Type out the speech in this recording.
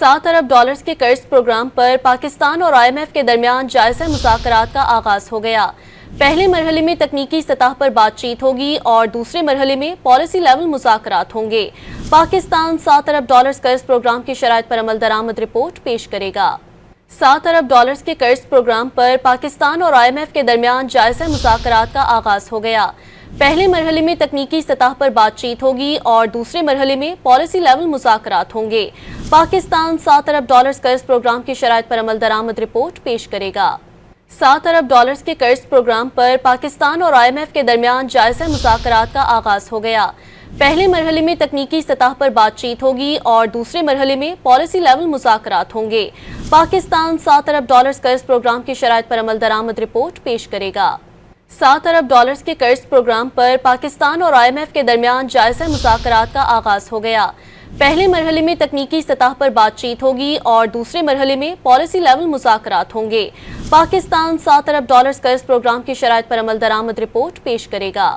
7 अरब dollars के कर्ज programme पर पाकिस्तान और IMF के दरमियान जायजा मुज़ाकरात का आगाज हो गया। पहले मरहले में तकनीकी सतह पर बातचीत होगी और दूसरे मरहले में पॉलिसी लेवल मुज़ाकरात होंगे। पाकिस्तान 7 अरब डॉलर्स कर्ज प्रोग्राम की शराइत पर अमल दरामद रिपोर्ट पेश करेगा। 7 अरब डॉलर्स के कर्ज प्रोग्राम पर पाकिस्तान और IMF के दरमियान जायजा मुज़ाकरात का आगाज हो गया। पहले मरहले में तकनीकी सतह पर बातचीत होगी और दूसरे मरहले में पॉलिसी लेवल मुज़ाकरात होंगे। पाकिस्तान 7 अरब डॉलर्स कर्ज प्रोग्राम की शराइत पर अमल दरामद रिपोर्ट पेश करेगा। 7 अरब डॉलर्स के कर्ज प्रोग्राम पर पाकिस्तान और IMF के दरमियान जायजा मुज़ाकरात का आगाज हो गया। पहले मरहले में तकनीकी सतह पर बातचीत होगी और दूसरे मरहले में पॉलिसी लेवल मुज़ाकरात होंगे। पाकिस्तान 7 अरब डॉलर्स कर्ज प्रोग्राम की शराइत पर अमल दरामद रिपोर्ट पेश करेगा। 7 अरब डॉलर्स के कर्ज प्रोग्राम पर पाकिस्तान और IMF के दरमियान जायजा मुज़ाकरात का आगाज हो गया। पहले मरहले में तकनीकी सतह पर बातचीत होगी और दूसरे मरहले में पॉलिसी लेवल मुज़ाकरात होंगे। पाकिस्तान 7 अरब डॉलर्स कर्ज प्रोग्राम की शराइत पर अमल दरामद रिपोर्ट पेश करेगा।